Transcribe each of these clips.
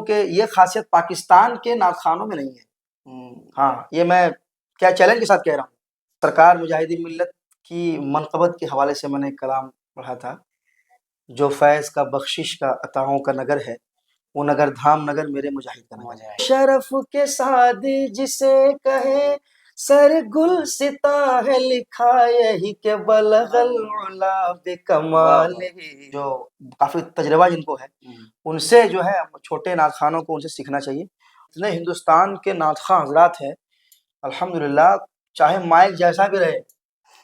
कि ये खासियत पाकिस्तान के नाख़वानों में नहीं है। हाँ, ये मैं क्या चैलेंज के साथ कह रहा हूँ। सरकार मुजाहिदीन मिल्लत की मनक़बत के हवाले से मैंने एक कलाम पढ़ा था, जो फैज़ का बख्शिश का अताओं का नगर है, वो नगर धाम नगर मेरे मुजाहिद का नगर है। शरफ़ के सादी जिसे कहे सर गुलसिता है लिखा यही के बलगल उला बेकमालिही। जो काफ़ी तजुर्बा जिनको है, उनसे जो है छोटे नाख़वानों को उनसे सीखना चाहिए। इतने हिंदुस्तान के नाख़वां हज़रात हैं, अल्हम्दुलिल्लाह, चाहे माइक जैसा भी रहे,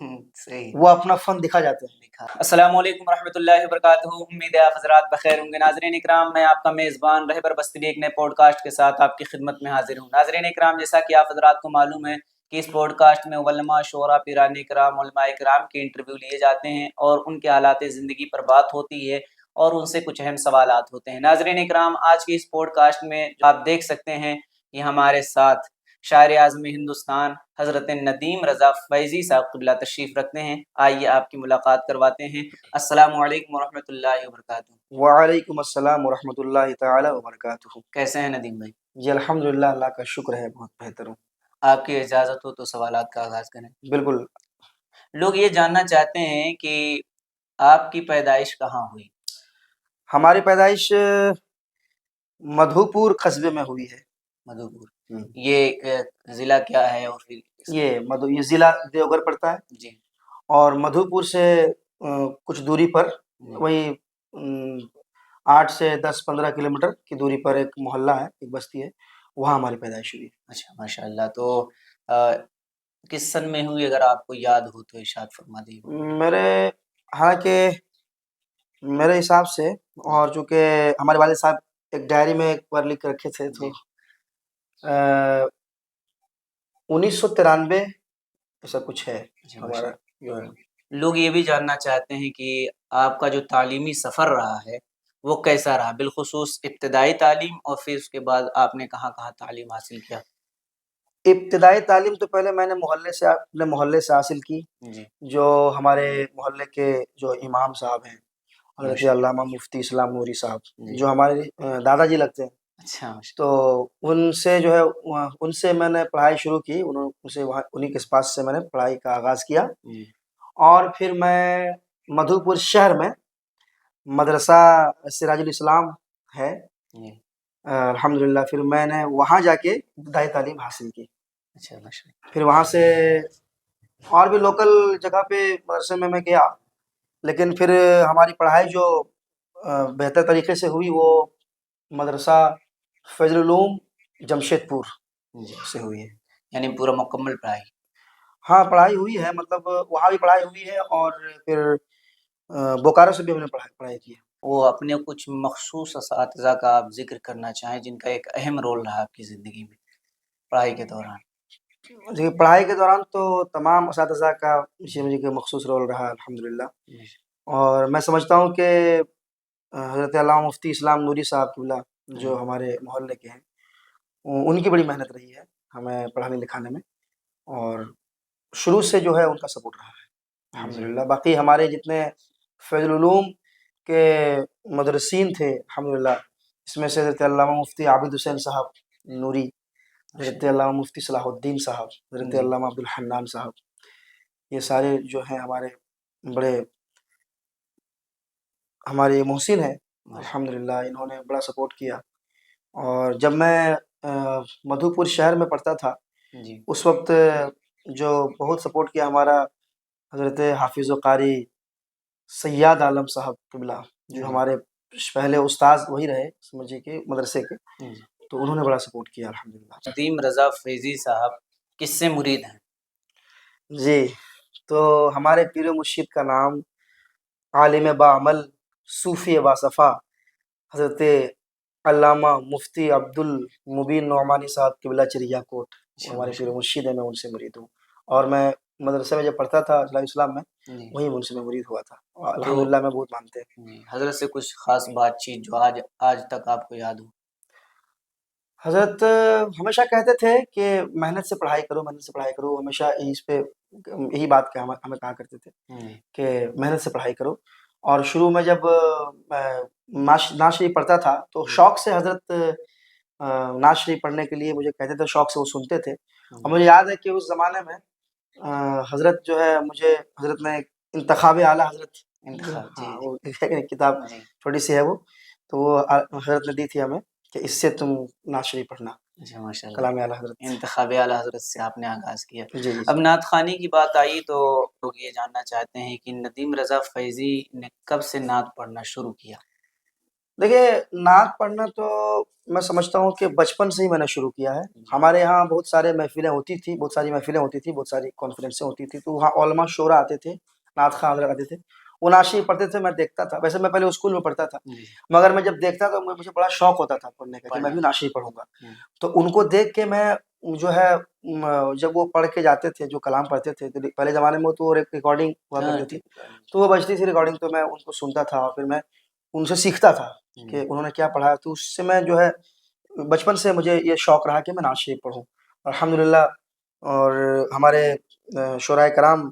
सही, वो अपना फ़न दिखा जाते हैं। अस्सलामु अलैकुम रहमतुल्लाहि व बरकातुहू। उम्मीद है आप हज़रात बख़ैर होंगे। नाज़रीन इकराम, मैं आपका मेज़बान रहबर बस्ती एक नए पॉडकास्ट के साथ आपकी खिदमत में हाजिर हूँ। नाज़रीन इकराम, जैसा कि आप हज़रात को मालूम है कि इस पॉडकास्ट में उलमा, शोरा, पीरान इकराम, उलमाए इकराम के इंटरव्यू लिए जाते हैं और उनके हालात ज़िंदगी पर बात होती है और उनसे कुछ अहम सवालात होते हैं। नाज़रीन इकराम, आज की इस पॉडकास्ट में आप देख सकते हैं कि हमारे साथ शायर आज़म हिंदुस्तान हज़रत नदीम रज़ा फैज़ी साहब क़िबला तशरीफ़ रखते हैं। आइए आपकी मुलाकात करवाते हैं। अस्सलामु अलैकुम वरहमतुल्लाहि वबरकातुहू। वालेकुम अस्सलाम वरहमतुल्लाहि तआला वबरकातुहू। कैसे हैं नदीम भाई? जी अल्हम्दुलिल्लाह, अल्लाह का शुक्र है, बहुत बेहतर हूँ। आपकी इजाज़त हो तो सवालात का आगाज़ करें। बिल्कुल। लोग ये जानना चाहते हैं कि आपकी पैदाइश कहाँ हुई? हमारी पैदाइश मधुपुर कस्बे में हुई है। मधुपुर। ये ज़िला क्या है और फिर ये ज़िला देवघर पड़ता है जी। और मधुपुर से कुछ दूरी पर वही 8 से 10-15 किलोमीटर की दूरी पर एक मोहल्ला है, एक बस्ती है, वहाँ हमारी पैदाइश हुई। अच्छा, माशाअल्लाह। तो अ, किस सन में हुई, अगर आपको याद हो तो इरशाद फरमा दीजिए। हालाँकि मेरे हिसाब से, और चूँकि हमारे वालिद साहब एक डायरी में एक बार लिख के रखे थे, तो 1993 ऐसा कुछ है हमारा। लोग ये भी जानना चाहते हैं कि आपका जो तालीमी सफ़र रहा है वो कैसा रहा, बिलख़ुसूस इब्तिदाई तालीम, और फिर उसके बाद आपने कहाँ-कहाँ तालीम हासिल किया? इब्तिदाई तालीम तो पहले मैंने अपने मोहल्ले से हासिल की, जो हमारे मोहल्ले के जो इमाम साहब हैं, हज़रत अल्लामा मुफ्ती इस्लाम नूरी साहब, जो हमारे दादाजी लगते हैं। अच्छा। तो उनसे जो है उनसे मैंने पढ़ाई शुरू की, उनसे वहाँ उन्हीं के पास से मैंने पढ़ाई का आगाज़ किया और फिर मैं मधुपुर शहर में मदरसा सिराजुल इस्लाम है, अल्हम्दुलिल्लाह, फिर मैंने वहाँ जाके इब्तिदाई तालीम हासिल की। अच्छा, माशाअल्लाह। फिर वहाँ से और भी लोकल जगह पे मदरसे में मैं गया, लेकिन फिर हमारी पढ़ाई जो बेहतर तरीके से हुई, वो मदरसा फ़ज़्लुल उलूम जमशेदपुर से हुई है। यानी पूरा मुकम्मल पढ़ाई? हाँ, पढ़ाई हुई है, मतलब वहाँ भी पढ़ाई हुई है और फिर बोकारो से भी हमने पढ़ाई की है। वो अपने कुछ मख़सूस असातिज़ा का आप ज़िक्र करना चाहें, जिनका एक अहम रोल रहा आपकी ज़िंदगी में पढ़ाई के दौरान? जी, पढ़ाई के दौरान तो तमाम असातिज़ा का मुझे मख़सूस रोल रहा है, अल्हम्दुलिल्लाह। और मैं समझता हूँ कि हज़रत अल्लामा मुफ्ती इस्लाम नूरी साहब क़िबला, जो हमारे मोहल्ले के हैं, उनकी बड़ी मेहनत रही है हमें पढ़ाने-लिखाने में, और शुरू से जो है उनका सपोर्ट रहा है, अल्हम्दुलिल्लाह। बाकी हमारे जितने फ़ज़्लुल उलूम के मुदर्रिसीन थे, अल्हम्दुलिल्लाह, इसमें से हज़रत अल्लामा मुफ्ती आबिद हुसैन साहब नूरी, हज़रत अल्लामा मुफ्ती सलाहुद्दीन साहब, हज़रत अल्लामा अब्दुल हन्नान साहब, ये सारे जो हैं हमारे मोहसिन हैं, अल्हम्दुलिल्लाह। इन्होंने बड़ा सपोर्ट किया। और जब मैं मधुपुर शहर में पढ़ता था, उस वक़्त जो बहुत सपोर्ट किया हमारा, हज़रत हाफ़िज़ व क़ारी सैयद आलम साहब क़िबला, जो हमारे पहले उस्ताद वही रहे समझिए कि मदरसे के, तो उन्होंने बड़ा सपोर्ट किया, अल्हम्दुलिल्लाह। नदीम रज़ा फैज़ी साहब किससे मुरीद हैं? जी, तो हमारे पीर व मुर्शिद का नाम आलिम बाअमल, सूफ़ी बासफ़ा, हज़रत अल्लामा मुफ्ती अब्दुल मुबीन नौमानी साहब क़िबला चिरिया कोट, वो हमारे पीर व मुर्शिद हैं, मैं उनसे मुरीद हूँ। और मैं मदरसे में जब पढ़ता था दारुल इस्लाम में, वहीं उनसे मैं मुरीद हुआ था। अल्हम्दुलिल्लाह, मैं बहुत मानते हैं। हज़रत से कुछ ख़ास बातचीत जो आज तक आपको याद हो? हज़रत हमेशा कहते थे कि मेहनत से पढ़ाई करो, मेहनत से पढ़ाई करो, हमेशा इस पे यही बात हमें कहा करते थे कि मेहनत से पढ़ाई करो और शुरू में जब नात शरीफ पढ़ता था तो शौक से हज़रत नात शरीफ पढ़ने के लिए मुझे कहते थे, शौक से वो सुनते थे। और मुझे याद है कि उस ज़माने में हज़रत जो है मुझे हज़रत ने इंतखाब आला हज़रत इंतखाब जी हाँ, जी वो एक किताब जी छोटी-सी है वो, तो वो हज़रत ने दी थी हमें कि इससे तुम नात शरीफ पढ़ना, जी माशाल्लाह। कलाम आला हज़रत से। इंतखाब आला हज़रत से आपने आगाज़ किया। जी, जी, अब जी। नात ख़्वानी की बात आई तो लोग ये जानना चाहते हैं कि नदीम रज़ा फ़ैज़ी ने कब से नात पढ़ना शुरू किया? देखिए, नात पढ़ना तो मैं समझता हूँ कि बचपन से ही मैंने शुरू किया है। हमारे यहाँ बहुत सारी महफ़िलें होती थी, बहुत सारी कॉन्फ्रेंसें होती थी, तो वहाँ उलमा शोरा आते थे, नात ख़वान हज़रत आते थे। वो नात शरीफ पढ़ते थे, मैं देखता था। वैसे मैं पहले स्कूल में पढ़ता था, जी, मगर मैं जब देखता तो मुझे बड़ा शौक होता था पढ़ने का कि मैं पढ़ने भी का। नात शरीफ पढ़ूँगा। हुँ, तो उनको देख के मैं जो है जब वो पढ़ के जाते थे, जो कलाम पढ़ते थे, तो पहले ज़माने में तो रिकॉर्डिंग हुआ हाँ, करती थी, टेप रिकॉर्डिंग। तो वो बजती थी रिकॉर्डिंग, तो मैं उनको सुनता था और फिर मैं उनसे सीखता था कि उन्होंने क्या पढ़ाया। तो उससे मैं जो है बचपन से मुझे ये शौक रहा कि मैं नात शरीफ पढ़ूँ। अल्हम्दुलिल्लाह। और हमारे शुराए कराम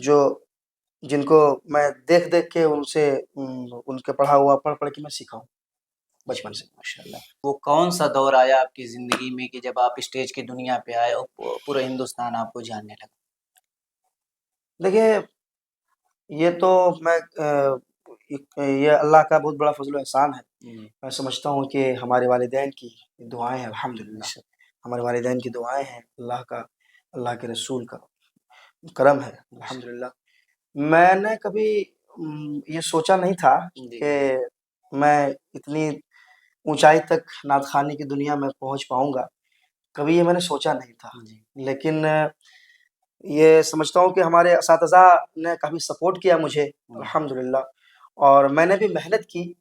जो जिनको मैं देख-देख के उनसे उनके पढ़ा हुआ पढ़-पढ़ के मैं सीखा हूँ बचपन जी, से। माशाल्लाह। वो कौन-सा दौर आया आपकी ज़िंदगी में कि जब आप स्टेज की दुनिया पे आए और पूरा हिंदुस्तान आपको जानने लगा? देखिए, ये तो मैं ये अल्लाह का बहुत बड़ा फ़ज़ल व एहसान है। जी, मैं समझता हूँ कि हमारे वालिदैन की दुआएँ हैं अल्हम्दुलिल्लाह। बेशक। हमारे वालिदैन की दुआएँ हैं, अल्लाह के रसूल का करम है बेशक। अल्हम्दुलिल्लाह। मैंने कभी ये सोचा नहीं था जी, कि मैं इतनी ऊँचाई तक नात ख़वानी की दुनिया में पहुँच पाऊँगा, कभी ये मैंने सोचा नहीं था। जी, लेकिन ये समझता हूँ कि हमारे असातिज़ा ने काफ़ी सपोर्ट किया मुझे हुँ, अल्हम्दुलिल्लाह। और मैंने भी मेहनत की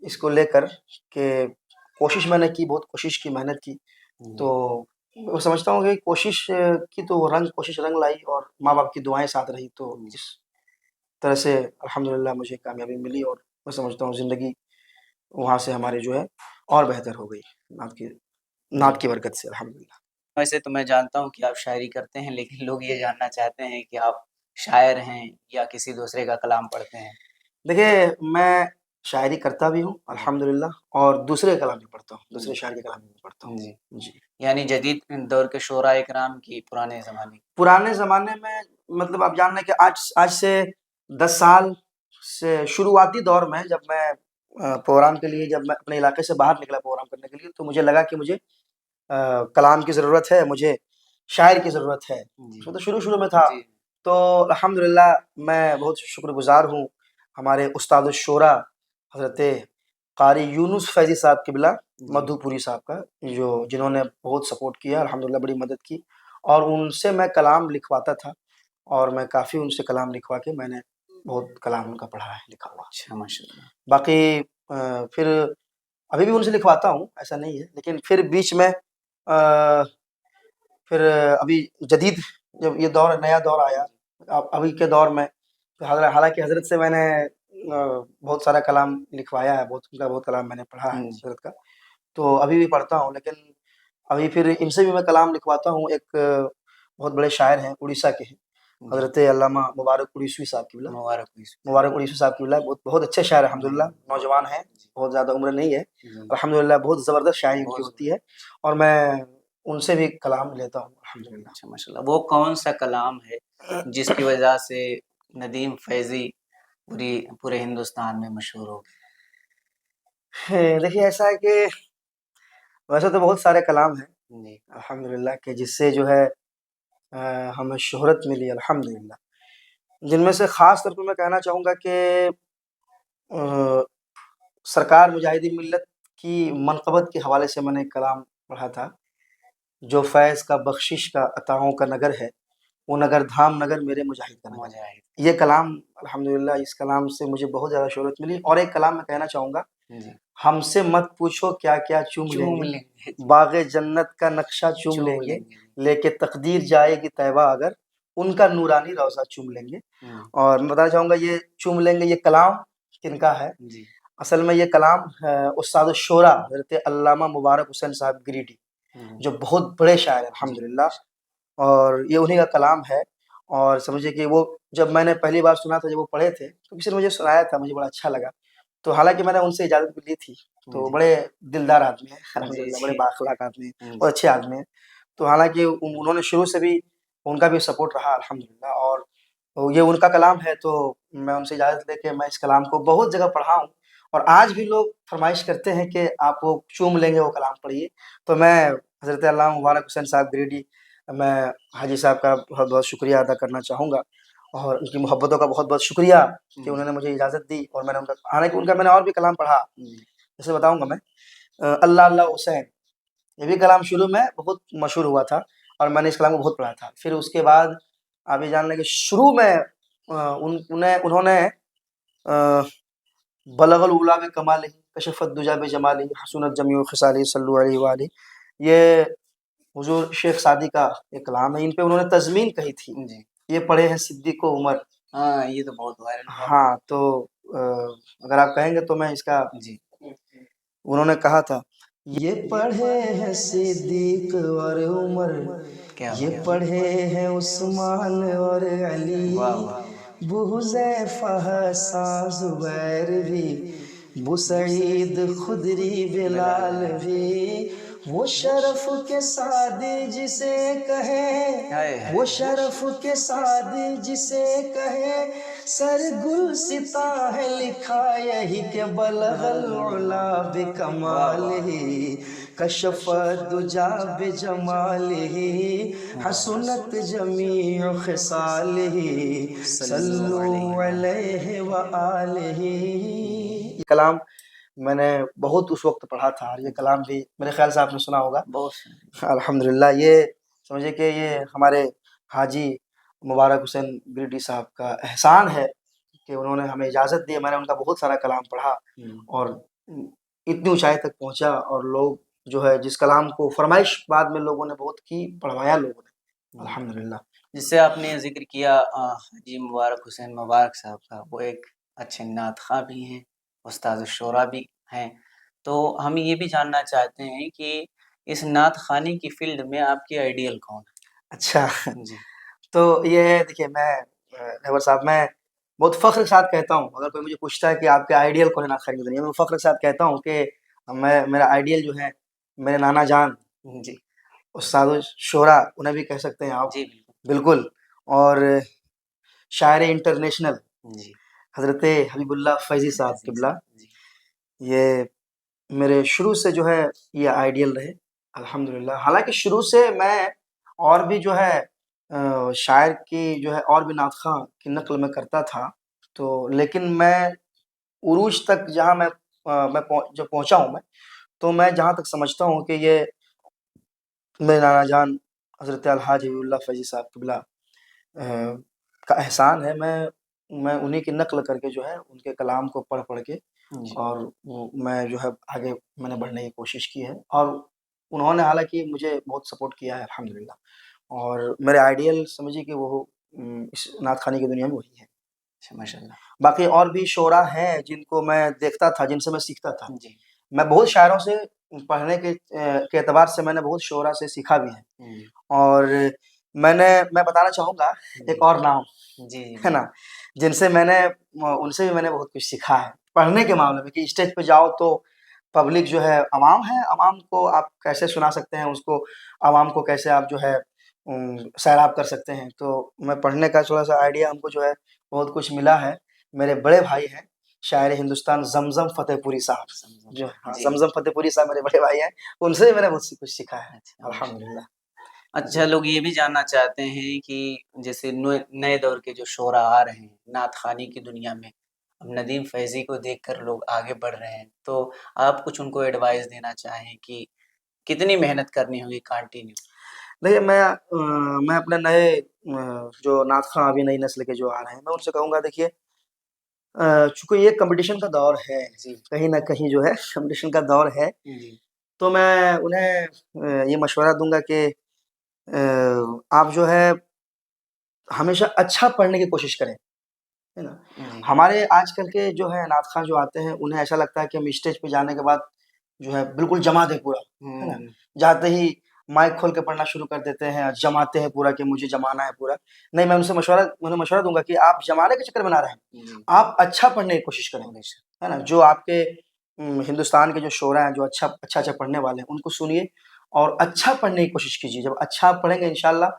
इसको लेकर कि कोशिश मैंने की, बहुत कोशिश की, मेहनत की। जी, तो मैं समझता हूँ कि की तो कोशिश रंग लाई और माँ-बाप की दुआएँ साथ रही, तो जी। इस तरह से अल्हम्दुलिल्लाह मुझे कामयाबी मिली और मैं समझता हूँ ज़िंदगी वहाँ से हमारी जो है और बेहतर हो गई नात की जी। नात की बरकत से अल्हम्दुलिल्लाह। वैसे तो मैं जानता हूँ कि आप शायरी करते हैं, लेकिन लोग ये जानना चाहते हैं कि आप शायर हैं या किसी दूसरे का कलाम पढ़ते हैं? देखिए, मैं शायरी करता भी हूँ जी, अल्हम्दुलिल्लाह और दूसरे के कलाम भी पढ़ता हूँ, दूसरे जी, शायर के कलाम भी पढ़ता हूँ। जी। जी। यानी जदीद दौर के शोराए किराम की पुराने ज़माने की। पुराने ज़माने में मतलब आप जान रहे हैं कि आज से 10 साल से शुरुआती दौर में जब मैं प्रोग्राम के लिए जब मैं अपने इलाके से बाहर निकला प्रोग्राम करने के लिए, तो मुझे लगा कि मुझे कलाम की ज़रूरत है, मुझे शायर की ज़रूरत है। जी, उसमें तो शुरू-शुरू में था, जी, तो अल्हम्दुलिल्लाह मैं बहुत शुक्रगुज़ार हूँ हमारे उस्ताद-उश-शोरा हज़रत क़ारी यूनुस फ़ैज़ी साहब क़िबला जी। मधुपुरी साहब का, जो जिन्होंने बहुत सपोर्ट किया अल्हम्दुलिल्लाह, बड़ी मदद की और उनसे मैं कलाम लिखवाता था और मैं काफ़ी उनसे कलाम लिखवा के मैंने बहुत कलाम उनका पढ़ा है, लिखा हुआ। अच्छा, माशाल्लाह। बाकी फिर अभी भी उनसे लिखवाता हूँ, ऐसा नहीं है, लेकिन फिर बीच में फिर अभी जदीद जब ये दौर नया दौर आया, अब अभी के दौर में हालाँकि हज़रत से मैंने बहुत सारा कलाम लिखवाया है, बहुत कलाम मैंने पढ़ा है जी, हज़रत का, तो अभी भी पढ़ता हूँ, लेकिन अभी फिर इनसे भी मैं कलाम लिखवाता हूँ। एक बहुत बड़े शायर हैं, उड़ीसा के हैं, जी। हज़रत अल्लामा मुबारक उड़ीसवी साहब क़िबला। मुबारक हो इस मुबारक उड़ीसवी साहब क़िबला बहुत बहुत अच्छे शायर हैं जी, अल्हम्दुलिल्लाह, नौजवान हैं, जी, बहुत ज़्यादा उम्र नहीं है। जी। अल्हम्दुलिल्लाह बहुत ज़बरदस्त शायरी उनकी बहुत होती है और मैं उनसे भी कलाम लेता हूँ अल्हम्दुलिल्लाह। अच्छा, माशाल्लाह। वो कौन-सा कलाम है जिसकी वजह से नदीम फ़ैज़ी पूरी पूरे हिंदुस्तान में मशहूर हो गए? देखिए ऐसा है कि वैसे तो बहुत सारे कलाम हैं जी, अल्हम्दुलिल्लाह कि जिससे जो है हमें शोहरत मिली अल्हम्दुलिल्लाह। जिनमें से ख़ास तौर पे मैं कहना चाहूँगा कि अ, सरकार मुजाहिदीन मिल्लत की मनक़बत के हवाले से मैंने एक कलाम पढ़ा था, जो फ़ैज़ का बख़्शिश का अताओं का नगर है, वो नगर धाम नगर मेरे मुजाहिद का नगर मुजाहिद। है। ये कलाम अल्हम्दुलिल्लाह, इस कलाम से मुझे बहुत ज़्यादा शोहरत मिली और एक कलाम मैं कहना चाहूँगा, जी, हमसे मत पूछो क्या-क्या चूम चूम लेंगे, लेंगे जी, बाग़े जन्नत का नक्शा चूम चूम लेंगे, लेंगे जी। लेके तक़दीर जाएगी तैबा अगर, उनका नूरानी रोज़ा चूम लेंगे। हुँ, और मैं बताना चाहूँगा ये चूम लेंगे ये कलाम किनका है? जी, असल में ये कलाम उस्ताद-उश-शोरा हज़रत अल्लामा मुबारक हुसैन साहब गिरिटी, हुँ, जो बहुत बड़े शायर हैं जी, अल्हम्दुलिल्लाह, और ये उन्हीं का कलाम है। और समझिए कि वो जब मैंने पहली बार सुना था, जब वो पढ़े थे, तो किसी ने मुझे सुनाया था, मुझे बड़ा अच्छा लगा। तो हालाँकि मैंने उनसे इजाज़त भी ली थी, तो जी, बड़े दिलदार आदमी हैं, जी, अल्हम्दुलिल्लाह, बड़े जी। बाअखलाक आदमी हैं और जी, अच्छे आदमी हैं। तो हालाँकि उन्होंने शुरू से भी उनका भी सपोर्ट रहा अल्हम्दुलिल्लाह, और ये उनका कलाम है, तो मैं उनसे इजाज़त लेके मैं इस कलाम को बहुत जगह पढ़ा हूँ, और आज भी लोग फ़रमाइश करते हैं कि आप वो चूम लेंगे, वो कलाम पढ़िए। तो मैं हज़रत अल्लामा मुबारक हुसैन साहब गिरिडि, मैं हाजी साहब का बहुत-बहुत शुक्रिया अदा करना चाहूँगा, और उनकी मोहब्बतों का बहुत-बहुत शुक्रिया कि जी, उन्होंने मुझे इजाज़त दी, और मैंने उनका, हालाँकि उनका मैंने और भी कलाम पढ़ा, जी, जैसे बताऊँगा मैं। अल्लाह अल्लाह हुसैन, ये भी कलाम शुरू में बहुत मशहूर हुआ था, और मैंने इस कलाम को बहुत पढ़ा था। फिर उसके बाद आप ये जान लें कि शुरू में उन्होंने बलगल उला बिकमालिही, कशफ़त दुजा बिजमालिही, हसुनत जमीउ ख़िसालिही, सल्लु अलैहि व आलिही। ये हुज़ूर शेख सादी का ये कलाम है, इन पे उन्होंने तज़मीन कही थी। जी। ये पढ़े हैं सिद्दीक़ व उमर। हाँ, ये तो बहुत वायरल हुआ था। हाँ, तो अ, अगर आप कहेंगे तो मैं इसका, जी, उन्होंने कहा था, ये पढ़े हैं सिद्दीक और उमर, क्या ये बात! पढ़े हैं उस्मान और वाह, अली, वाह! बुहुज़ैफ़ा हसन ज़ुबैर भी, बुसईद खुदरी बिलाल भी, वो शरफ़ के सादी जिसे हाय, कहे, वो हाय! शरफ़ के सादी जिसे कहे, सर गुलसिता है लिखा यही के बलगल उला वाह, वाह! बिकमालिही, कशफ़ दुजा बिजमालिही, हसुनत जमीउ ख़िसालिही, सल्लल्लाहु सल्लु अलैहि व अलैहि व आलिही। ये कलाम मैंने बहुत उस वक़्त पढ़ा था, और ये जी, कलाम भी मेरे ख़्याल से आपने सुना होगा। बहुत सुंदर। अल्हम्दुलिल्लाह, ये समझिए कि ये हमारे हाजी मुबारक हुसैन गिरडी साहब का एहसान है कि उन्होंने हमें इजाज़त दी। मैंने उनका बहुत सारा कलाम पढ़ा, हुँ, और इतनी ऊँचाई तक पहुँचा, और लोग जो है जिस कलाम को फ़रमाइश बाद में लोगों ने बहुत की, पढ़वाया लोगों ने, जी। अल्हम्दुलिल्लाह। जिससे आपने ज़िक्र किया हाजी मुबारक हुसैन मुबारक साहब का, वो एक अच्छे नात ख़्वाह भी हैं, उस्ताद शुरा भी हैं। तो हम ये भी जानना चाहते हैं कि इस नात ख़्वानी की फ़ील्ड में आपके आइडियल कौन अच्छा, है? जी, तो ये है, देखिए मैं रहबर साहब, मैं बहुत फ़ख्र के साथ कहता हूँ, अगर कोई मुझे पूछता है कि आपके आइडियल कौन है नात ख़वानी की दुनिया में, मैं फ़ख्र के साथ कहता हूँ कि मेरा आइडियल जो है, मेरे नाना जान जी, उस्ताद शुरा, उन्हें भी कह सकते हैं आप, जी, बिल्कुल। बिल्कुल, और शायर इंटरनेशनल जी, हज़रत हबीबुल्लाह फ़ैज़ी साहब फ़ैज़ी क़िबला, साहब, जी, ये मेरे शुरू से जो है ये आइडियल रहे, अल्हम्दुलिल्लाह। हालाँकि शुरू से मैं और भी जो है शायर की जो है और भी नात ख़वां की नक़्ल मैं करता था, तो लेकिन मैं उरूज तक जहाँ मैं जब पहुँचा हूँ मैं, तो मैं जहाँ तक समझता हूँ कि ये मेरे नाना जान हज़रत अलहाज हबीबुल्लाह फ़ैज़ी साहब क़िबला का एहसान है। मैं उन्हीं की नक़्ल करके जो है उनके कलाम को पढ़ के, जी, और वो मैं जो है आगे मैंने बढ़ने की कोशिश की है, और उन्होंने हालाँकि मुझे बहुत सपोर्ट किया है अल्हम्दुलिल्लाह, और मेरे आइडियल समझिए कि वो इस नात ख़वानी की दुनिया में वही है। अच्छा माशाअल्लाह। बाकी और भी शोरा हैं जिनको मैं देखता था, जिनसे मैं सीखता था। जी, मैं बहुत शायरों से पढ़ने के एतबार से मैंने बहुत शोरा से सीखा भी है, जी, और मैं बताना चाहूँगा एक जी, और नाम, जी, जी, है बिल्कुल। ना? जिनसे मैंने उनसे भी मैंने बहुत कुछ सीखा है, पढ़ने के मामले में, कि स्टेज पे जाओ तो पब्लिक जो है अवाम है, अवाम को आप कैसे सुना सकते हैं उसको, अवाम को कैसे आप जो है सैराब कर सकते हैं। तो मैं पढ़ने का थोड़ा-सा आइडिया हमको जो है बहुत कुछ मिला है। मेरे बड़े भाई हैं, शायर हिंदुस्तान ज़मज़म फ़तेहपुरी साहब, समझा। जो हाँ, जी, ज़मज़म फ़तेहपुरी साहब मेरे बड़े भाई हैं, उनसे भी मैंने बहुत सी कुछ सीखा है, अच्छा माशाअल्लाह। अल्हम्दुलिल्लाह। अच्छा, जी। लोग ये भी जानना चाहते हैं कि जैसे नए दौर के जो शोरा आ रहे हैं, नात ख़्वानी की दुनिया में, अब नदीम फ़ैज़ी को देखकर लोग आगे बढ़ रहे हैं, तो आप कुछ उनको एडवाइस देना चाहें कि कितनी मेहनत करनी होगी कंटिन्यू? देखिए मैं अपने नए जो नात ख़वां अभी नई नस्ल के जो आ रहे हैं, मैं उनसे कहूँगा, देखिए चूँकि ये कॉम्पिटिशन का दौर है, जी, कहीं न कहीं जो है कॉम्पिटिशन का दौर है, जी, तो मैं उन्हें ये मशवरा दूँगा कि आप जो है हमेशा अच्छा पढ़ने की कोशिश करें, है ना? जी, हमारे आजकल के जो है नात ख़वां जो आते हैं, उन्हें ऐसा लगता है कि हम स्टेज पे जाने के बाद जो है बिल्कुल जमा दें पूरा, है ना? हुँ, जाते ही माइक खोल के पढ़ना शुरू कर देते हैं, जमाते हैं पूरा कि मुझे जमाना है पूरा। नहीं, मैं उन्हें मशवरा दूँगा कि आप जमाने के चक्कर में ना रहें, आप अच्छा पढ़ने की कोशिश करें, है ना? जो आपके हिंदुस्तान के जो शोरा हैं, जो अच्छा-अच्छा पढ़ने वाले हैं, उनको सुनिए और अच्छा पढ़ने की कोशिश कीजिए। जब अच्छा आप पढ़ेंगे इंशाअल्लाह,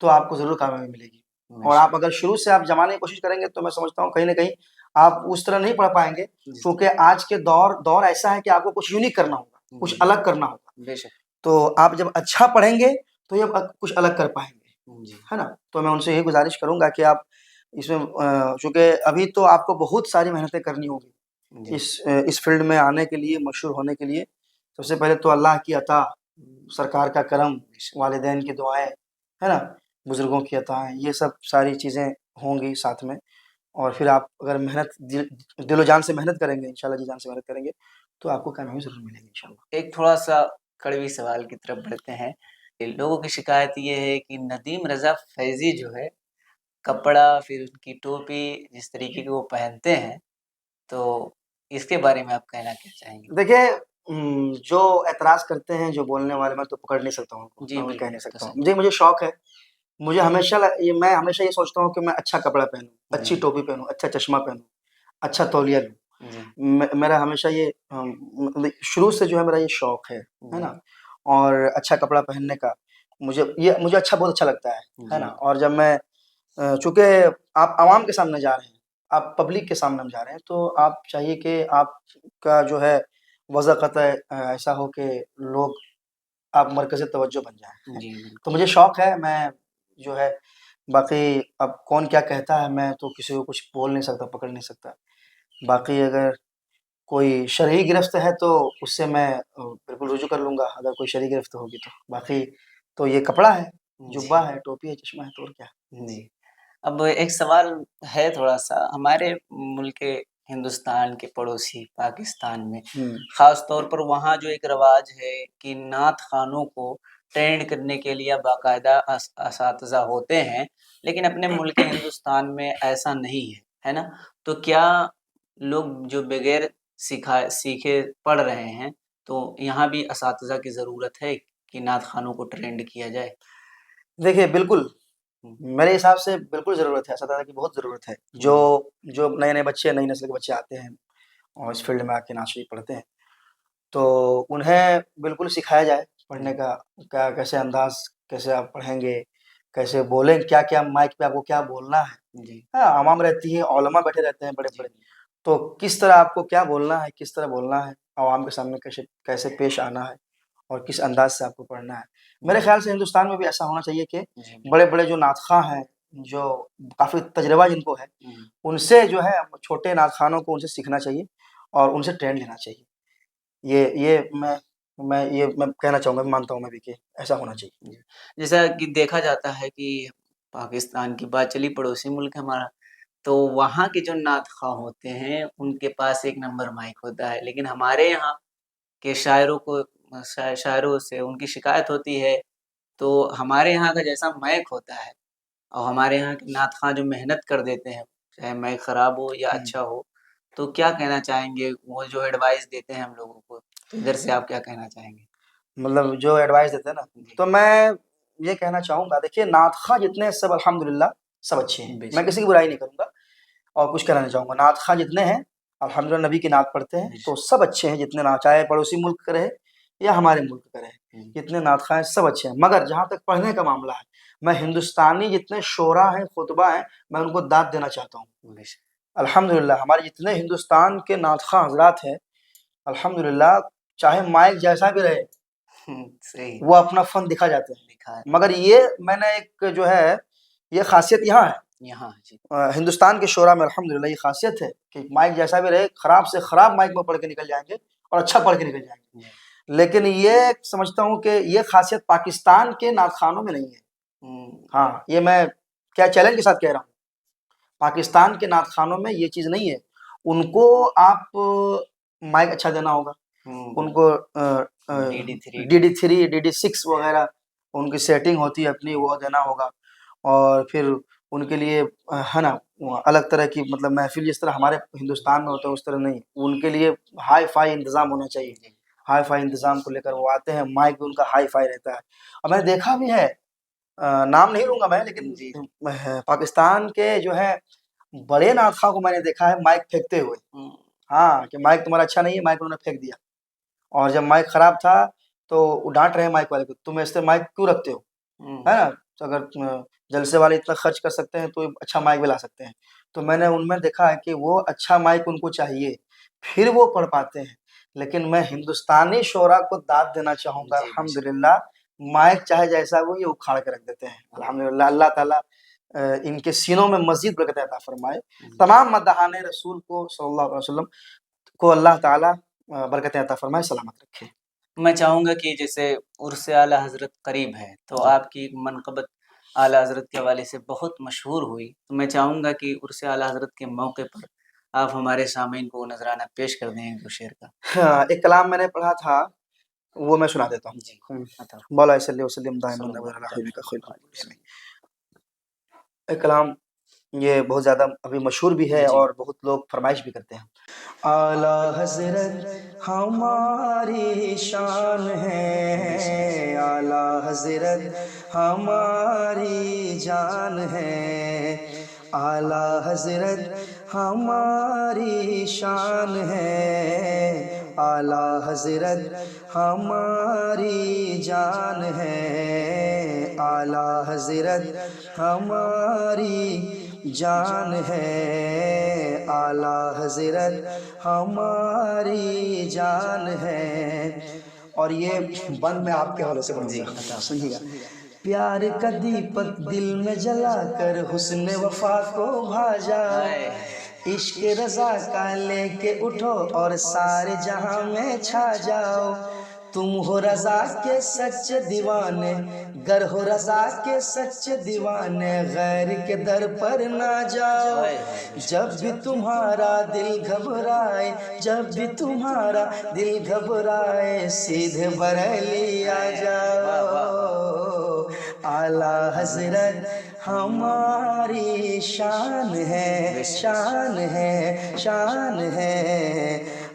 तो आपको ज़रूर कामयाबी मिलेगी। और आप अगर शुरू से आप जमाने की कोशिश करेंगे, तो मैं समझता हूँ कहीं न कहीं आप उस तरह नहीं पढ़ पाएँगे, क्योंकि आज के दौर ऐसा है कि आपको कुछ यूनिक करना होगा, कुछ अलग करना होगा। बेशक। तो आप जब अच्छा पढ़ेंगे, तो ये कुछ अलग कर पाएँगे, है ना? तो मैं उनसे यही गुज़ारिश करूँगा कि आप इसमें चूँकि अभी तो आपको बहुत सारी मेहनतें करनी होगी इस फ़ील्ड में आने के लिए, मशहूर होने के लिए। सबसे पहले तो अल्लाह की अता, सरकार का करम, वालिदैन की दुआएँ, है ना? बुज़ुर्गों की अताएँ, ये सब सारी चीज़ें होंगी साथ में। और फिर आप अगर दिलो-जान से मेहनत करेंगे, इंशाअल्लाह जी-जान से मेहनत करेंगे, तो आपको कामयाबी ज़रूर मिलेगी इंशाअल्लाह। एक थोड़ा-सा कड़वी सवाल की तरफ बढ़ते हैं। लोगों की शिकायत ये है कि नदीम रज़ा फ़ैज़ी जो है, कपड़ा फिर उनकी टोपी जिस तरीके की वो पहनते हैं, तो इसके बारे में आप कहना क्या चाहेंगे? देखिए जो ऐतराज़ करते हैं, जो बोलने वाले, मैं तो पकड़ नहीं सकता हूँ उनको, जी, मैं उन्हें कह बिल्कुल, नहीं तो सकता हूँ। सही। मुझे शौक है, मुझे हमेशा मैं हमेशा ये सोचता हूँ कि मैं अच्छा कपड़ा पहनूँ, अच्छी टोपी पहनूँ, अच्छा चश्मा पहनूँ, अच्छा तौलिया लूँ। जी, मेरा हमेशा ये मतलब शुरू से जो है मेरा ये शौक है जी, ना? और अच्छा कपड़ा पहनने का मुझे अच्छा बहुत अच्छा लगता है ना? जी, और जब मैं चूँकि आप आवाम के सामने जा रहे हैं, आप पब्लिक के सामने हम जा रहे हैं, तो आप चाहिए कि आपका जो है वज़ा क़तई ऐसा हो कि लोग आप मरकज़ तवज्जो बन जाएँ। जी, तो बिल्कुल। मुझे शौक है, मैं जो है बाकी अब कौन क्या कहता है, मैं तो किसी को कुछ बोल नहीं सकता, पकड़ नहीं सकता। बाकी अगर कोई शरई गिरफ्त है तो उससे मैं बिल्कुल रुजू कर लूँगा, अगर कोई शरई गिरफ्त होगी तो। बाकी तो ये कपड़ा है, जुब्बा जी, है, टोपी है, चश्मा है, तो और क्या। जी। अब एक सवाल है थोड़ा-सा, हमारे मुल्क के हिंदुस्तान के पड़ोसी पाकिस्तान में, हुँ। ख़ास तौर पर वहाँ जो एक रिवाज है कि नात ख़ानों को ट्रेंड करने के लिए बाकायदा असातिज़ा होते हैं, लेकिन अपने मुल्क हिंदुस्तान में ऐसा नहीं है, है ना? तो क्या लोग जो बगैर सीखे पढ़ रहे हैं, तो यहाँ भी असातिज़ा की ज़रूरत है कि नात ख़ानों को ट्रेंड किया जाए? देखिए, बिल्कुल, हुँ, मेरे हिसाब से बिल्कुल ज़रूरत है, असतज़ा की बहुत ज़रूरत है। जो जी, जो नए-नए बच्चे, नई नस्ल के बच्चे आते हैं और इस फ़ील्ड में आके नात शरीफ पढ़ते हैं, तो उन्हें बिल्कुल सिखाया जाए पढ़ने जी, का, क्या कैसे अंदाज़, कैसे आप पढ़ेंगे, कैसे बोलें, क्या-क्या माइक पे आपको क्या बोलना है। जी, हाँ, आवाम रहती है, उलमा बैठे रहते हैं जी, बड़े-बड़े, तो किस तरह आपको क्या बोलना है, किस तरह बोलना है, आवाम के सामने कैसे कैसे पेश आना है और किस अंदाज़ से आपको पढ़ना है। मेरे जी, ख़्याल से हिंदुस्तान में भी ऐसा होना चाहिए कि जी, बिल्कुल। बड़े-बड़े जो नाख़्वाह हैं, जो काफ़ी तजुर्बा जिनको है, हुँ, उनसे जो है छोटे नाख़्वानों को उनसे सीखना चाहिए और उनसे ट्रेंड लेना चाहिए। ये मैं कहना चाहूँगा, मानता हूँ मैं भी कि ऐसा होना चाहिए। जी। जैसा कि देखा जाता है कि पाकिस्तान की बात चली, पड़ोसी मुल्क है हमारा, तो वहाँ के जो नात ख़्वाह होते हैं, उनके पास एक नंबर माइक होता है, लेकिन हमारे यहाँ के शायरों को शायरों से उनकी शिकायत होती है, तो हमारे यहाँ का जैसा माइक होता है और हमारे यहाँ के नात ख़्वाह जो मेहनत कर देते हैं, चाहे माइक ख़राब हो या हुँ। अच्छा हो, तो क्या कहना चाहेंगे? वो जो एडवाइस देते हैं हम लोगों को, तो इधर से आप क्या कहना चाहेंगे? मतलब जो एडवाइस देते हैं ना, जी, तो मैं ये कहना चाहूँगा, देखिए नात ख़्वाह जितने हैं सब अल्हम्दुलिल्लाह सब अच्छे हैं। मैं बेशक, किसी की बुराई नहीं करूँगा और कुछ कहना नहीं चाहूँगा। नात ख़्वाह जितने हैं अल्हम्दुलिल्लाह नबी की नात पढ़ते हैं, तो बेशक। सब अच्छे हैं जितने चाहे पड़ोसी मुल्क के रहे या हमारे मुल्क के रहे। हुँ, जितने नात ख़्वाह हैं सब अच्छे हैं। मगर जहाँ तक पढ़ने का मामला है, मैं हिंदुस्तानी जितने शोरा हैं, खुतबा हैं, मैं उनको दाद देना चाहता हूँ। बेशक। अल्हम्दुलिल्लाह हमारे जितने हिंदुस्तान के नात ख़्वाह हज़रात हैं, अल्हम्दुलिल्लाह चाहे माइक जैसा भी रहे, सही, वो अपना फ़न दिखा जाते हैं। लिखा है। मगर ये मैंने एक जो है, ये ख़ासियत यहाँ है यहाँ जी, हिंदुस्तान के शोरा में अल्हम्दुलिल्लाह ये ख़ासियत है कि माइक जैसा भी रहे, ख़राब से ख़राब माइक में पढ़ के निकल जाएँगे और अच्छा पढ़ के निकल जाएँगे। जी। लेकिन ये समझता हूँ कि ये ख़ासियत पाकिस्तान के नात ख़ानों में नहीं है। हुँ, हाँ, ये मैं क्या चैलेंज के साथ कह रहा हूँ। पाकिस्तान के नात ख़ानों में ये चीज़ नहीं है। उनको आप माइक अच्छा देना होगा। हुँ, उनको बिल्कुल। डीडी थ्री, डीडी 3, डीडी 6 वग़ैरह उनकी सेटिंग होती है अपनी, वो देना होगा और फिर उनके लिए है ना, वो अलग तरह की मतलब महफ़िल जिस तरह हमारे हिंदुस्तान में होता है उस तरह नहीं, उनके लिए हाई-फ़ाई इंतज़ाम होना चाहिए। जी। हाई फाई इंतजाम को लेकर वो आते हैं, माइक भी उनका हाई फाई रहता है। और मैंने देखा भी है, नाम नहीं लूंगा मैं, लेकिन जी। पाकिस्तान के जो है बड़े नाखा को मैंने देखा है माइक फेंकते हुए। हाँ, कि माइक तुम्हारा अच्छा नहीं है, माइक उन्होंने फेंक दिया। और जब माइक खराब था तो वो डांट रहे हैं माइक वाले को, तुम ऐसे माइक क्यों रखते हो, है ना? तो अगर जलसे वाले इतना खर्च कर सकते हैं तो अच्छा माइक भी ला सकते हैं। तो मैंने उनमें देखा है कि वो अच्छा माइक उनको चाहिए, फिर वो पढ़ पाते हैं। लेकिन मैं हिंदुस्तानी शोरा को दाद देना चाहूँगा, जी, बेशक। अल्हम्दुलिल्लाह, माइक चाहे जैसा हो ये उखाड़ के रख देते हैं। अल्हम्दुलिल्लाह, अल्लाह ताला इनके सीनों में मज़ीद बरकत अता फरमाए। तमाम मदहाने रसूल को सल्लल्लाहु अलैहि वसल्लम को अल्लाह ताला बरकतें अता फरमाए, सलामत रखे। मैं चाहूँगा कि जैसे उर्स आला हज़रत करीब है, तो जी। आपकी एक मनक़बत आला हज़रत के हवाले से बहुत मशहूर हुई। तो मैं चाहूँगा कि उर्स आला हज़रत के मौके पर आप हमारे सामीन को वो नज़राना पेश कर दें 1-2 शेर का। हाँ, एक कलाम मैंने पढ़ा था, वो मैं सुना देता हूँ। जी, बताओ। मौला सल्लि वसल्लिम दाइमन अबदा अला सल्लल्लाहु हबीबिका खैरुल अलैहि मुरसलीन। वसल्लम। एक कलाम ये बहुत ज़्यादा अभी मशहूर भी है जी। और बहुत लोग फ़रमाइश भी करते हैं। आला हज़रत हमारी शान बेशक। है, आला हज़रत हमारी जान है, आला हज़रत हमारी शान है, आला हज़रत हमारी जान है, आला हज़रत हमारी जान है, आला हज़रत हमारी जान है। और ये बंद मैं आपके हवाले से जी, पढ़ूँगा, बताओ, बताओ। सुनिएगा। प्यार का दीपक दिल में जलाकर हुस्न वफ़ा को भाजा, हाय, हाय। इश्क रज़ा का लेके उठो और सारे जहां में छा जाओ। तुम हो रज़ा के सच्चे दीवाने, गर हो रज़ा के सच्चे दीवाने, गैर के दर पर ना जाओ। हाय, हाय, बेशक। जब भी तुम्हारा दिल घबराए, जब भी तुम्हारा दिल घबराए, सीधे बरेली आ हाय, हाय। वाह, वाह, वाह, वाह! जाओ। आला हज़रत हमारी शान है, बेशक। शान है, शान है,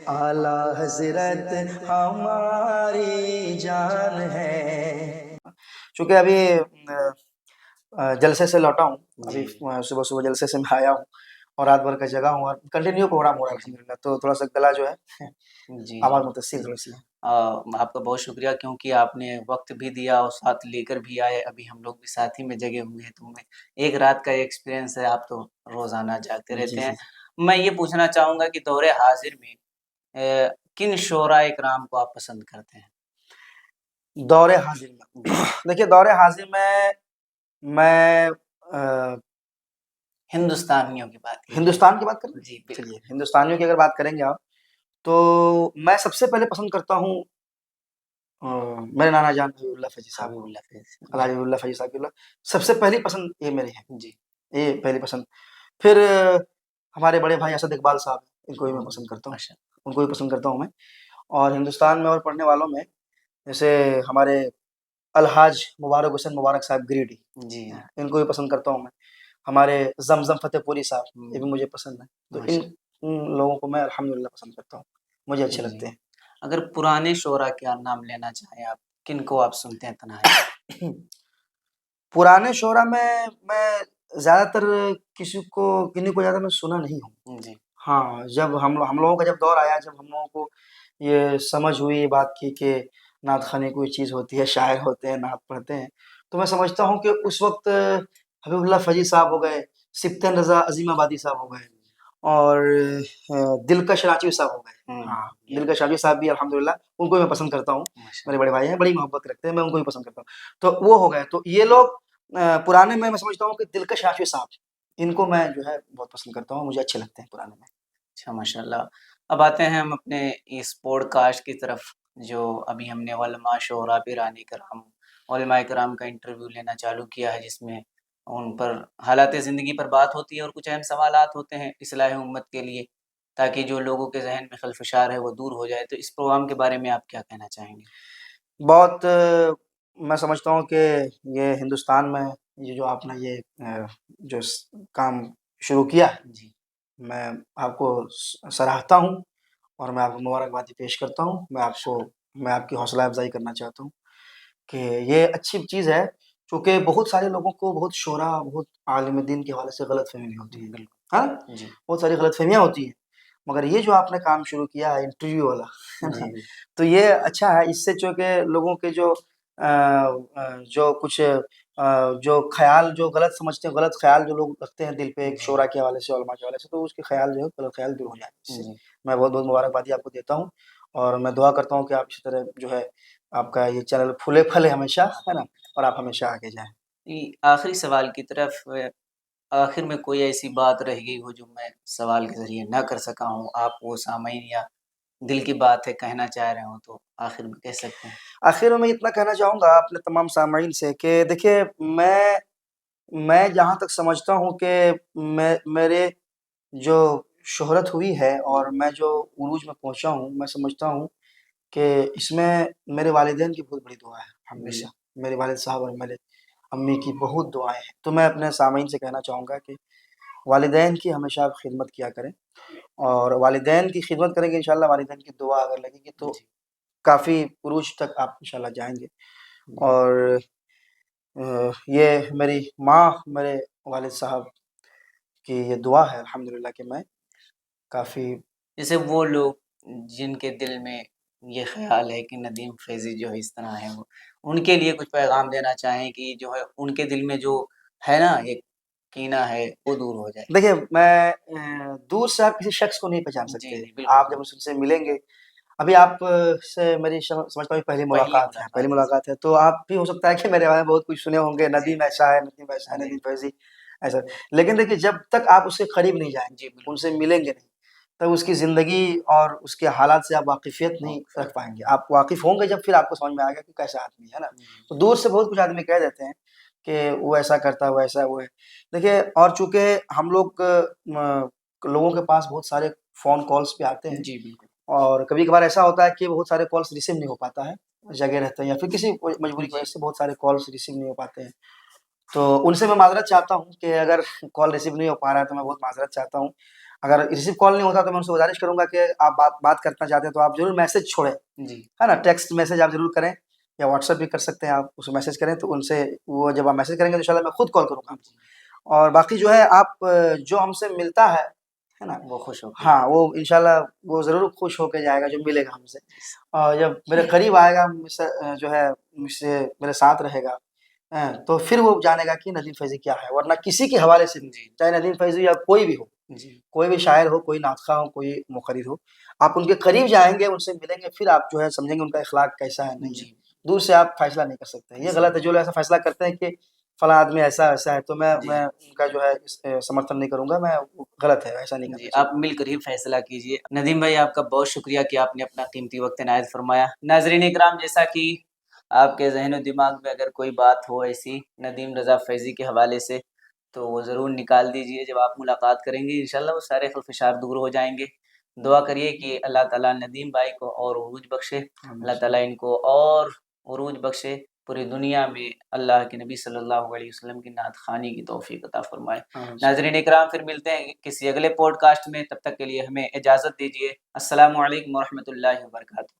आला हज़रत हमारी जान है। चूँकि अभी जलसे से लौटा हूँ, अभी जी, सुबह-सुबह जलसे से मैं आया हूँ और रात भर का जगा हूँ और कंटिन्यू प्रोग्राम हो रहा है जी, अल्हम्दुलिल्लाह, तो थोड़ा-सा गला जो है जी, आवाज़ जी, मुतसिल जी। थोड़ी-सी है। आपका बहुत शुक्रिया क्योंकि आपने वक़्त भी दिया और साथ लेकर भी आए। अभी हम लोग भी साथ ही में जगे हुए हैं, तो हमें एक रात का एक्सपीरियंस है, आप तो रोज़ाना जागते जी, रहते हैं। जी। मैं ये पूछना चाहूँगा कि दौरे हाज़िर में किन शोराए किराम को आप पसंद करते हैं? दौरे हाज़िर में जी, देखिए, दौरे हाज़िर में मैं हिंदुस्तानियों की बात की जाए। हिंदुस्तान की बात करें? जी, चलिए, बिल्कुल। हिंदुस्तानियों की अगर बात करेंगे आप, तो मैं सबसे पहले पसंद करता हूँ मेरे नाना जान हबीबुल्लाह फ़ैज़ी साहब को, हबीबुल्लाह फैज़। अलहाज जी, हबीबुल्लाह फ़ैज़ी साहब की सबसे पहली पसंद ये मेरी है, जी। ये पहली पसंद। फिर हमारे बड़े भाई असद इकबाल साहब, इनको भी मैं पसंद करता हूँ, माशा उनको भी पसंद करता हूँ मैं। और हिंदुस्तान में और पढ़ने वालों में जैसे हमारे अलहाज मुबारक हुसैन मुबारक साहब गिरिडि, जी, इनको भी पसंद करता हूँ मैं। हमारे ज़मज़म फ़तेहपुरी साहब, ये भी मुझे पसंद है। तो इन माशा इन लोगों को मैं अल्हम्दुलिल्लाह पसंद करता हूँ, मुझे अच्छे जी। लगते हैं। अगर पुराने शोरा का नाम लेना चाहें आप, किनको आप सुनते हैं तन्हाई में? पुराने शोरा में मैं ज़्यादातर किन्हीं को ज़्यादा मैं सुना नहीं हूँ। जी, हाँ, जब हम लोगों का जब दौर आया, जब हम लोगों को ये समझ हुई ये बात की कि नात ख़वानी कोई चीज़ होती है, शायर होते हैं, नात पढ़ते हैं, तो मैं समझता हूँ कि उस वक़्त हबीबुल्लाह फ़ैज़ी साहब हो गए, सिब्तन रज़ा अज़ीमाबादी साहब हो गए और दिलकश रांची साहब हो गए। हाँ, या दिलकश रांची साहब भी अल्हम्दुलिल्लाह उनको भी मैं पसंद करता हूँ। मेरे माशाल्लाह। बड़े भाई हैं, बड़ी मोहब्बत रखते हैं, मैं उनको भी पसंद करता हूँ। तो वो हो गए, तो ये लोग पुराने में मैं समझता हूँ कि दिलकश रांची साहब, इनको मैं जो है बहुत पसंद करता हूँ, मुझे अच्छे लगते हैं पुराने में। अच्छा माशाल्लाह। अब आते हैं हम अपने इस पॉडकास्ट की तरफ, जो अभी हमने उलमा, शोरा, पिरानी कराम, उलमाए कराम का इंटरव्यू लेना चालू किया है, जिसमें उन पर हालात ज़िंदगी पर बात होती है और कुछ अहम सवालात होते हैं इस्लाह उम्मत के लिए, ताकि जो लोगों के ज़हन में खलफशार है वो दूर हो जाए। तो इस प्रोग्राम के बारे में आप क्या कहना चाहेंगे? बहुत मैं समझता हूँ कि ये हिंदुस्तान में ये जो आपने ये जो काम शुरू किया है, जी, मैं आपको सराहता हूँ और मैं आपको मुबारकबादी पेश करता हूँ। मैं आपको शुक्र। मैं आपकी हौसला अफ़ज़ाई करना चाहता हूँ कि ये अच्छी चीज़ है, चूँकि बहुत सारे लोगों को बहुत शोरा, बहुत आलिम दीन के हवाले से गलतफ़हमी होती है। बिल्कुल। हाँ? जी, बहुत सारी गलतफ़हमियाँ होती हैं, मगर ये जो आपने काम शुरू किया है इंटरव्यू वाला, है ना? जी, तो ये अच्छा है, इससे चूँकि लोगों के जो कुछ जो ख़्याल जो गलत समझते हैं, गलत ख़्याल जो लोग रखते हैं दिल पे एक जी, शोरा के हवाले से, उलमा के हवाले से, तो उसके ख़्याल जो है गलत ख़्याल दूर हो जाएँगे इससे। जी। मैं बहुत-बहुत मुबारकबादी आपको देता हूँ और मैं दुआ करता हूँ कि आप इसी तरह जो है आपका ये चैनल फूले-फले हमेशा, है ना? और आप हमेशा आगे जाएँ। आखिरी सवाल की तरफ आखिर में कोई ऐसी बात रह गई हो जो मैं सवाल के ज़रिए ना कर सका हूँ, आप वो सामईन या दिल की बात है कहना चाह रहे हो तो आखिर में कह सकते हैं? आखिर में मैं इतना कहना चाहूँगा अपने तमाम सामाईन से कि देखिए मैं जहाँ तक समझता हूँ कि मेरे जो शोहरत हुई है और मैं जो उरूज में पहुँचा हूँ, मैं समझता हूँ कि इसमें मेरे वालिदैन की बहुत बड़ी दुआ है, जी, हमेशा। मेरे वालिद साहब और मेरे अम्मी की बहुत दुआएँ हैं। तो मैं अपने सामाईन से कहना चाहूँगा कि वालिदैन की हमेशा आप खिदमत किया करें और वालिदैन की खिदमत करेंगे इंशाअल्लाह वालिदैन की दुआ अगर लगेगी तो जी, काफ़ी उरूज तक आप इंशाअल्लाह जाएँगे जी। और ये मेरी माँ, मेरे वालिद साहब की ये दुआ है अल्हम्दुलिल्लाह कि मैं काफ़ी जैसे वो लोग जिनके दिल में ये ख़्याल है कि नदीम फ़ैज़ी जो है इस तरह है वो, उनके लिए कुछ पैगाम देना चाहें कि जो है उनके दिल में जो है ना एक कीना है वो दूर हो जाए? देखिए मैं दूर से आप किसी शख्स को नहीं पहचान जी, सकते। जी, बिल्कुल। आप जब उनसे मिलेंगे अभी आप से मेरी समझता हूँ पहली पहली पहली मुलाकात है। मुलाकात है, तो आप भी हो सकता है कि मेरे बारे में बहुत कुछ सुने होंगे, जी, नदीम ऐसा है, नदीम वैसा है, जी, नदीम फ़ैज़ी ऐसा। लेकिन देखिए जब तक आप उसके करीब नहीं जाएँगे, जी, बिल्कुल। उनसे मिलेंगे नहीं, तब उसकी ज़िंदगी और उसके हालात से आप वाक़िफ़ियत नहीं वाक़फ़ियत रख पाएँगे। आप वाक़िफ़ होंगे जब फिर आपको समझ में आएगा कि कैसा आदमी है ना? जी, तो दूर से बहुत कुछ आदमी कह देते हैं कि वो ऐसा करता है, वो ऐसा है, वो है। देखिए और चूँकि हम लोग लोगों के पास बहुत सारे फ़ोन कॉल्स पे आते हैं जी, बिल्कुल। और कभी-कभार ऐसा होता है कि बहुत सारे कॉल्स रिसीव नहीं हो पाता है, जगह रहते हैं या फिर किसी मजबूरी की वजह जी, से बहुत सारे कॉल्स रिसीव नहीं हो पाते हैं। तो उनसे मैं माज़रत चाहता हूँ कि अगर कॉल रिसीव नहीं हो पा रहा है तो मैं बहुत माज़रत चाहता हूँ। अगर रिसीव कॉल नहीं होता तो मैं उनसे गुज़ारिश करूँगा कि आप बात करना चाहते हैं तो आप ज़रूर मैसेज छोड़ें, जी, है ना? टेक्स्ट मैसेज आप ज़रूर करें या व्हाट्सएप भी कर सकते हैं आप, उसमें मैसेज करें तो उनसे वो जब आप मैसेज करेंगे तो इंशाल्लाह मैं खुद कॉल करूँगा जी, आपको। और बाकी जो है आप जो हमसे मिलता है ना? वो खुश होके हाँ, जाएँ। वो इंशाल्लाह वो ज़रूर खुश होके जाएगा जो मिलेगा हमसे। और जब मेरे करीब आएगा मुझसे जो है मुझसे मेरे साथ रहेगा, हैं? तो फिर वो जानेगा कि नदीम फ़ैज़ी क्या है, वरना किसी के हवाले से भी, जी, चाहे नदीम फ़ैज़ी या कोई भी हो, जी, कोई भी शायर हो, कोई नात ख़्वाह हो, कोई मुक़र्रिर हो, आप उनके करीब जाएँगे, उनसे मिलेंगे, फिर आप जो है समझेंगे उनका अख़लाक कैसा है, नहीं है। जी, दूर से आप फ़ैसला नहीं कर सकते। ये जी, गलत है, जो लोग ऐसा फ़ैसला करते हैं कि फलाँ आदमी ऐसा-वैसा है, तो मैं जी। उनका जो है समर्थन नहीं करूँगा, मैं वो गलत है, ऐसा नहीं जी, करना आप चाहिए। मिलकर ही फैसला कीजिए। नदीम भाई आपका बहुत शुक्रिया कि आपने अपना कीमती वक़्त इनायत फ़रमाया। नाज़रीन इकराम जैसा कि आपके ज़हन-ओ-दिमाग में अगर कोई बात हो ऐसी नदीम रज़ा फ़ैज़ी के हवाले से, तो वो ज़रूर निकाल दीजिए। जब आप मुलाकात करेंगे इंशाअल्लाह वो सारे ख़ुफ़-ख़िशार दूर हो जाएँगे। दुआ करिए कि अल्लाह ताला नदीम भाई को और उरूज बख़्शे, अल्लाह ताला इनको और उरूज बख़्शे, पूरी दुनिया में अल्लाह के नबी सल्लल्लाहु अलैहि वसल्लम की नात ख़्वानी की तौफ़ीक़ अता फ़रमाए। नाज़रीन इकराम फिर मिलते हैं किसी अगले पॉडकास्ट में, तब तक के लिए हमें इजाज़त दीजिए। अस्सलामु अलैकुम व रहमतुल्लाहि व बरकातहू।